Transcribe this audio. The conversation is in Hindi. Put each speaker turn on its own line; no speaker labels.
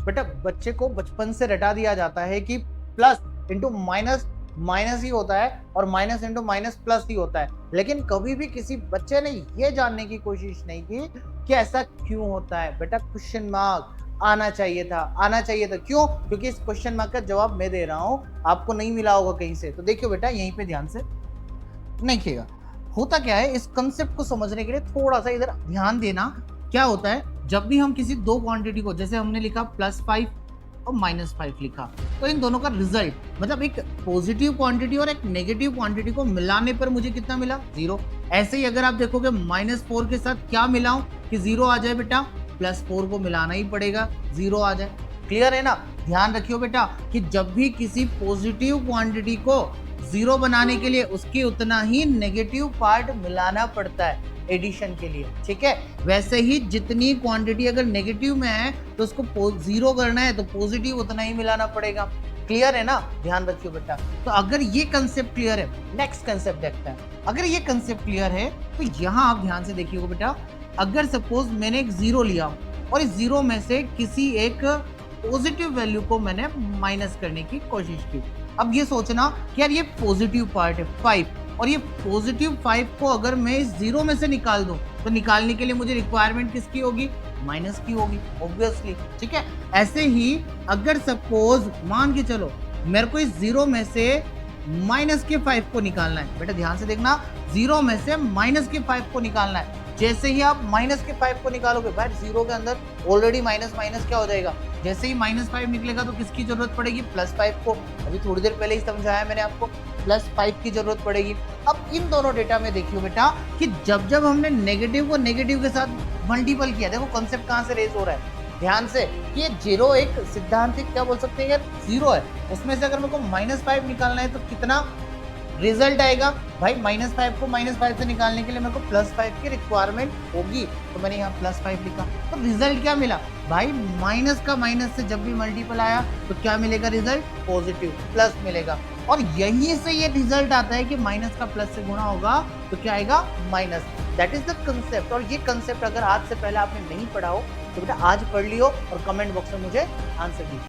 बेटा बच्चे को बचपन से रटा दिया जाता है कि प्लस इंटू माइनस माइनस ही होता है और माइनस इंटू माइनस प्लस ही होता है, लेकिन कभी भी किसी बच्चे ने ये जानने की कोशिश नहीं की कि ऐसा क्यों होता है। बेटा क्वेश्चन मार्क आना चाहिए था, आना चाहिए था। क्यों? क्योंकि इस क्वेश्चन मार्क का जवाब मैं दे रहा हूं, आपको नहीं मिला होगा कहीं से। तो देखियो बेटा यहीं पे ध्यान से देखिएगा, होता क्या है, इस कंसेप्ट को समझने के लिए थोड़ा सा इधर ध्यान देना। क्या होता है, जब भी हम किसी दो क्वांटिटी को, जैसे हमने लिखा +5 और -5 लिखा, तो इन दोनों का रिजल्ट मतलब एक पॉजिटिव क्वांटिटी और एक नेगेटिव क्वांटिटी को मिलाने पर मुझे कितना मिला, 0। ऐसे ही अगर आप देखोगे -4 के साथ क्या मिलाऊं कि 0 आ जाए, बेटा +4 को मिलाना ही पड़ेगा, 0 आ जाए। क्लियर है ना? ध्यान रखियो बेटा कि जब भी किसी पॉजिटिव क्वांटिटी को 0 बनाने के लिए उसके उतना ही नेगेटिव पार्ट मिलाना पड़ता है एडिशन के लिए, ठीक है? वैसे ही जितनी क्वांटिटी अगर नेगेटिव में है तो उसको 0 करना है तो पॉजिटिव उतना ही मिलाना पड़ेगा। क्लियर है ना? ध्यान रखियो बेटा। तो अगर ये कंसेप्ट क्लियर है, नेक्स्ट कंसेप्ट देखते हैं। अगर ये कंसेप्ट क्लियर है तो यहाँ आप ध्यान से देखिएगा बेटा, अगर सपोज मैंने एक 0 लिया और इस 0 में से किसी एक पॉजिटिव वैल्यू को मैंने माइनस करने की कोशिश की। अब ये सोचना कि यार ये पॉजिटिव पार्ट है 5, और ये पॉजिटिव 5 को अगर मैं इस 0 में से निकाल दूं तो निकालने के लिए मुझे रिक्वायरमेंट किसकी होगी, माइनस की होगी ऑब्वियसली, ठीक है? ऐसे ही अगर सपोज मान के चलो मेरे को इस 0 में से माइनस के 5 को निकालना है, बेटा ध्यान से देखना, 0 में से माइनस के 5 को निकालना है। जैसे ही आप माइनस के 5 को निकालोगे, भाई 0 के अंदर ऑलरेडी माइनस माइनस क्या हो जाएगा, जैसे ही -5 निकलेगा तो किसकी जरूरत पड़ेगी, +5 को। अभी थोड़ी देर पहले ही समझाया मैंने आपको, +5 की जरूरत पड़ेगी। अब इन दोनों डेटा में देखियो बेटा कि जब जब हमने नेगेटिव को नेगेटिव के साथ मल्टीपल किया, देखो कॉन्सेप्ट कहां से रेज हो रहा है, ध्यान से कि ये 0 एक सिद्धांतिक क्या बोल सकते हैं यार, 0 है, उसमें से अगर मेरे को -5 निकालना है तो कितना रिजल्ट आएगा, भाई -5 को -5 से निकालने के लिए मेरे को +5 की रिक्वायरमेंट होगी, तो मैंने यहाँ +5 लिखा। तो रिजल्ट क्या मिला, भाई माइनस का माइनस से जब भी मल्टीपल आया तो क्या मिलेगा, रिजल्ट पॉजिटिव प्लस मिलेगा। और यहीं से ये रिजल्ट आता है कि माइनस का प्लस से गुणा होगा तो क्या आएगा, minus. That is the concept. और ये कंसेप्ट अगर आज से पहले आपने नहीं पढ़ा हो तो बेटा आज पढ़ लियो और कमेंट बॉक्स में मुझे आंसर दीजिए।